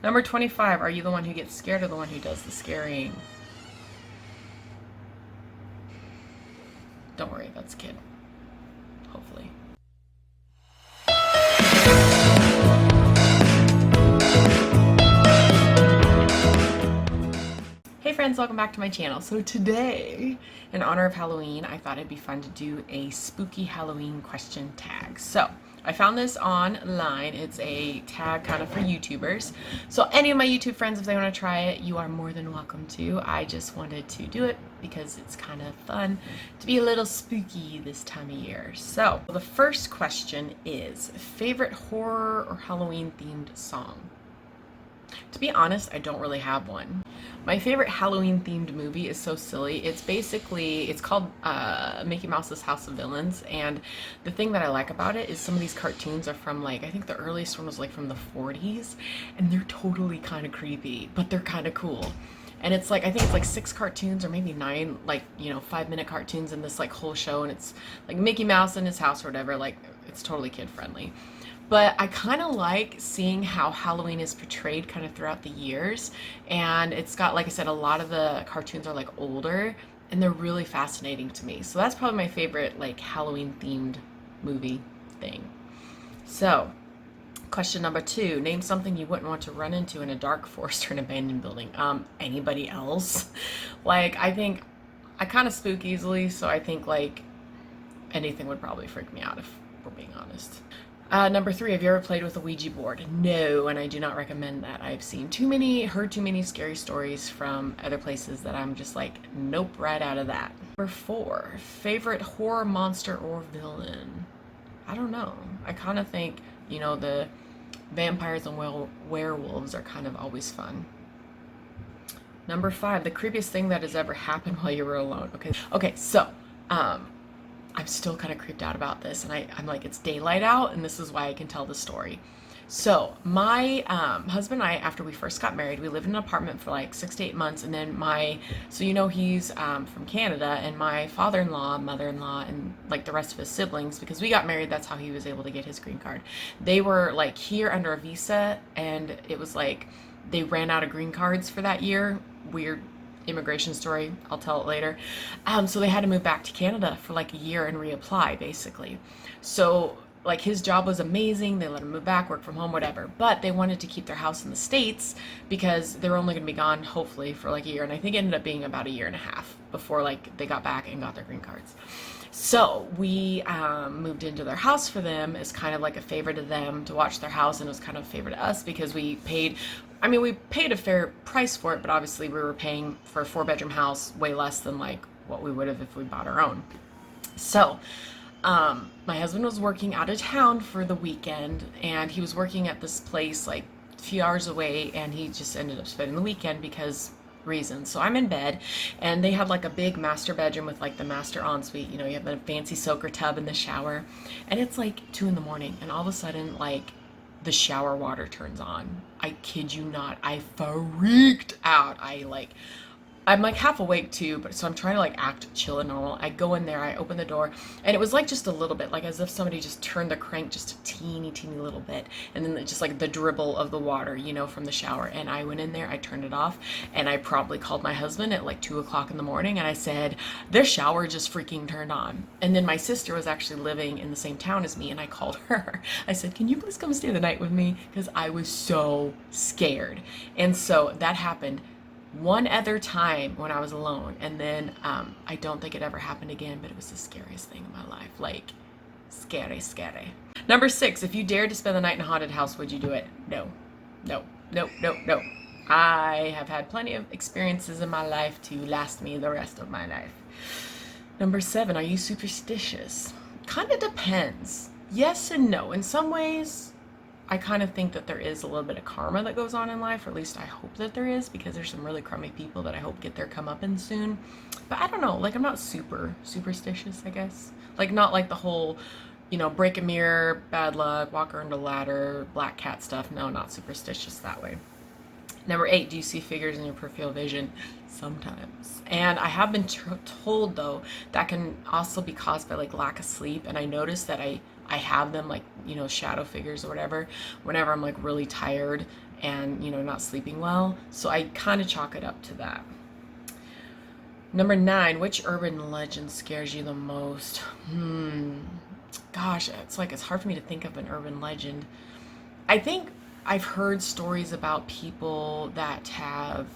Number 25, are you the one who gets scared or the one who does the scaring? Don't worry, that's a kid. Hopefully. Hey friends, welcome back to my channel. So today, in honor of Halloween, I thought it'd be fun to do a spooky Halloween question tag. So I found this online. It's a tag kind of for YouTubers. So any of my YouTube friends, if they want to try it, you are more than welcome to. I just wanted to do it because it's kind of fun to be a little spooky this time of year. So the first question is, favorite horror or Halloween themed song? To be honest, I don't really have one. My favorite Halloween themed movie is so silly. It's called Mickey Mouse's House of Villains, and the thing that I like about it is some of these cartoons are from, like, I think the earliest one was like from the 40s, and they're totally kind of creepy, but they're kind of cool. And it's like, I think it's like 6 cartoons or maybe 9, like, 5-minute cartoons in this like whole show, and it's like Mickey Mouse in his house or whatever. Like, it's totally kid friendly. But I kind of like seeing how Halloween is portrayed kind of throughout the years. And it's got, like I said, a lot of the cartoons are like older and they're really fascinating to me. So that's probably my favorite like Halloween themed movie thing. So question number 2, name something you wouldn't want to run into in a dark forest or an abandoned building. Anybody else? Like, I think I kind of spook easily, so I think like anything would probably freak me out if we're being honest. Number 3, have you ever played with a Ouija board? No, and I do not recommend that. I've heard too many scary stories from other places that I'm just like, nope, right out of that. Number 4, favorite horror monster or villain? I don't know. I kind of think, the vampires and werewolves are kind of always fun. Number 5, the creepiest thing that has ever happened while you were alone. Okay, so, I'm still kind of creeped out about this, and I'm like, it's daylight out, and this is why I can tell the story. So my husband and I, after we first got married, we lived in an apartment for like 6 to 8 months, and then he's from Canada, and my father-in-law, mother-in-law, and like the rest of his siblings, because we got married, that's how he was able to get his green card. They were like here under a visa, and it was like they ran out of green cards for that year. Weird immigration story, I'll tell it later. So they had to move back to Canada for like a year and reapply, basically. So like his job was amazing, they let him move back, work from home, whatever, but they wanted to keep their house in the States because they were only going to be gone hopefully for like a year, and I think it ended up being about a year and a half before like they got back and got their green cards. So we moved into their house for them as kind of like a favor to them, to watch their house, and it was kind of a favor to us because we paid a fair price for it, but obviously we were paying for a 4-bedroom house way less than like what we would have if we bought our own. So my husband was working out of town for the weekend, and he was working at this place like a few hours away, and he just ended up spending the weekend because reasons. So I'm in bed, and they had like a big master bedroom with like the master ensuite, you have a fancy soaker tub in the shower, and it's like 2 a.m, and all of a sudden like the shower water turns on. I kid you not, I freaked out. I'm like half awake too, but so I'm trying to like act chill and normal. I go in there, I open the door, and it was like just a little bit, like as if somebody just turned the crank just a teeny little bit, and then just like the dribble of the water, from the shower. And I went in there, I turned it off, and I probably called my husband at like 2 o'clock in the morning, and I said, their shower just freaking turned on. And then my sister was actually living in the same town as me, and I called her. I said, can you please come stay the night with me? Because I was so scared. And so that happened one other time when I was alone, and then I don't think it ever happened again, but it was the scariest thing in my life. Like, scary. Number 6, if you dared to spend the night in a haunted house, would you do it? No. I have had plenty of experiences in my life to last me the rest of my life. Number 7, are you superstitious? Kind of depends. Yes and no. In some ways, I kind of think that there is a little bit of karma that goes on in life, or at least I hope that there is, because there's some really crummy people that I hope get their comeuppance soon. But I don't know, like, I'm not super superstitious, I guess. Like, not like the whole, break a mirror, bad luck, walk under a ladder, black cat stuff. No, not superstitious that way. Number 8, do you see figures in your peripheral vision? Sometimes. And I have been told, though, that can also be caused by like lack of sleep, and I noticed that I have them, like, shadow figures or whatever, whenever I'm like really tired and, you know, not sleeping well. So I kind of chalk it up to that. Number 9, which urban legend scares you the most? Gosh, it's hard for me to think of an urban legend. I think I've heard stories about people that have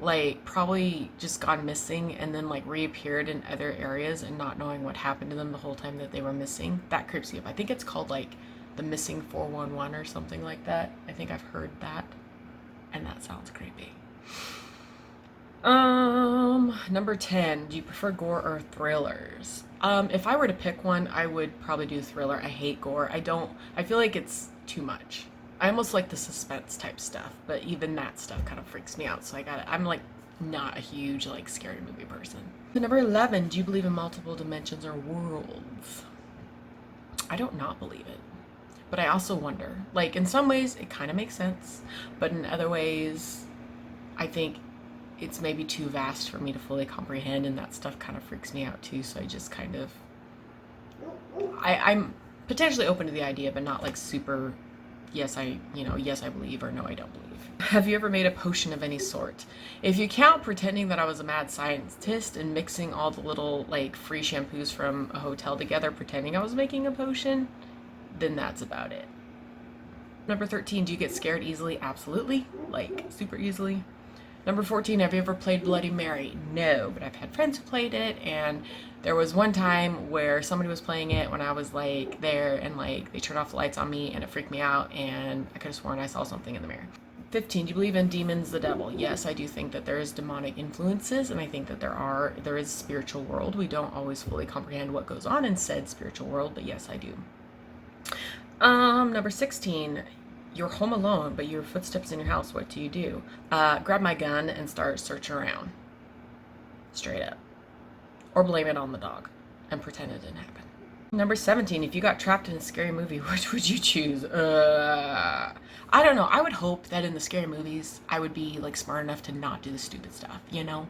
like probably just gone missing and then like reappeared in other areas and not knowing what happened to them the whole time that they were missing. That creeps me up. I think it's called like the missing 411 or something like that. I think I've heard that, and that sounds creepy. Number 10, do you prefer gore or thrillers? If I were to pick one, I would probably do thriller. I hate gore. I feel like it's too much. I almost like the suspense type stuff, but even that stuff kind of freaks me out. So I'm like not a huge like scary movie person. Number 11, do you believe in multiple dimensions or worlds? I don't not believe it, but I also wonder. Like in some ways it kind of makes sense, but in other ways I think it's maybe too vast for me to fully comprehend, and that stuff kind of freaks me out too. So I just kind of, I'm potentially open to the idea, but not like super, yes I believe, or no I don't believe. Have you ever made a potion of any sort? If you count pretending that I was a mad scientist and mixing all the little like free shampoos from a hotel together, pretending I was making a potion, then that's about it. Number 13, do you get scared easily? Absolutely, like super easily. Number 14, have you ever played Bloody Mary? No, but I've had friends who played it, and there was one time where somebody was playing it when I was like there, and like they turned off the lights on me and it freaked me out, and I could have sworn I saw something in the mirror. 15, do you believe in demons, the devil? Yes, I do think that there is demonic influences, and I think that there is a spiritual world. We don't always fully comprehend what goes on in said spiritual world, but yes, I do. Number 16, you're home alone, but you hear footsteps in your house. What do? Grab my gun and start searching around. Straight up. Or blame it on the dog and pretend it didn't happen. Number 17, if you got trapped in a scary movie, which would you choose? I don't know. I would hope that in the scary movies, I would be like smart enough to not do the stupid stuff, you know?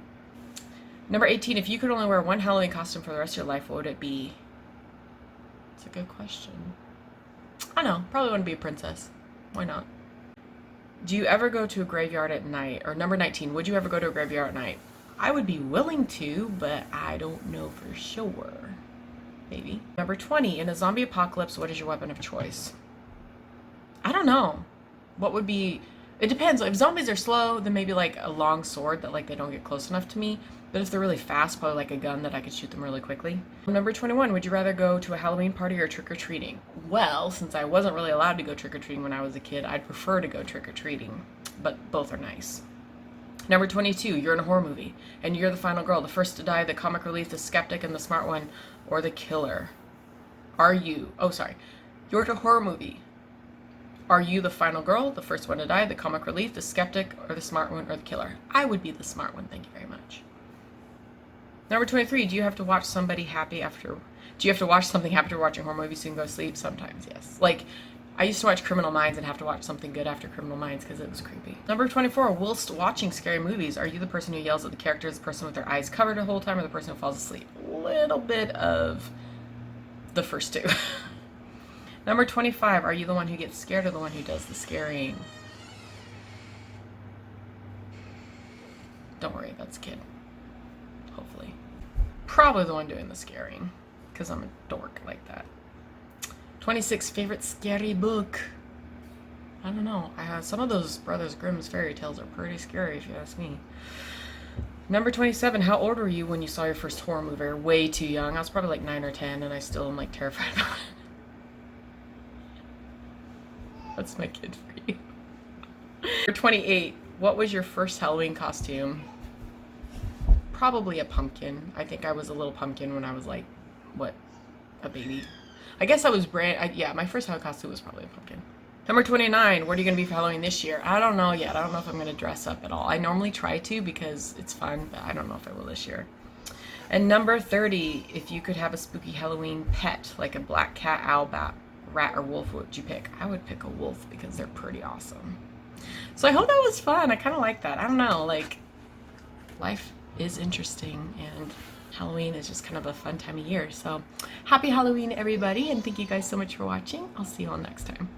Number 18, if you could only wear one Halloween costume for the rest of your life, what would it be? It's a good question. I don't know. Probably want to be a princess. Why not? Do you ever go to a graveyard at night? Or number 19, would you ever go to a graveyard at night? I would be willing to, but I don't know for sure. Maybe. Number 20, in a zombie apocalypse, what is your weapon of choice? I don't know. What would be... It depends. If zombies are slow, then maybe like a long sword that like they don't get close enough to me. But if they're really fast, probably like a gun that I could shoot them really quickly. Number 21, would you rather go to a Halloween party or trick-or-treating? Well, since I wasn't really allowed to go trick-or-treating when I was a kid, I'd prefer to go trick-or-treating. But both are nice. Number 22, you're in a horror movie, and you're the final girl, the first to die, the comic relief, the skeptic, and the smart one, or the killer. Are you... Oh, sorry. You're in a horror movie. Are you the final girl, the first one to die, the comic relief, the skeptic, or the smart one, or the killer? I would be the smart one, thank you very much. Number 23, do you have to watch something happy after watching horror movies so you can go to sleep? Sometimes, yes. Like, I used to watch Criminal Minds and have to watch something good after Criminal Minds because it was creepy. Number 24, whilst watching scary movies, are you the person who yells at the characters, the person with their eyes covered the whole time, or the person who falls asleep? A little bit of the first two. Number 25, are you the one who gets scared or the one who does the scaring? Don't worry, that's a kid. Hopefully. Probably the one doing the scaring, because I'm a dork like that. 26, favorite scary book. I don't know. Some of those Brothers Grimm's fairy tales are pretty scary if you ask me. Number 27, how old were you when you saw your first horror movie? Way too young. I was probably like 9 or 10, and I still am like terrified about it. That's my kid for you. Number 28, what was your first Halloween costume? Probably a pumpkin. I think I was a little pumpkin when I was like, what, a baby. I guess I was my first Halloween costume was probably a pumpkin. Number 29, what are you going to be for Halloween this year? I don't know yet. I don't know if I'm going to dress up at all. I normally try to because it's fun, but I don't know if I will this year. And number 30, if you could have a spooky Halloween pet, like a black cat, owl, bat, rat, or wolf, what would you pick? I would pick a wolf because they're pretty awesome. So I hope that was fun. I kind of like that. I don't know, like, life is interesting, and Halloween is just kind of a fun time of year. So happy Halloween, everybody, and thank you guys so much for watching. I'll see you all next time.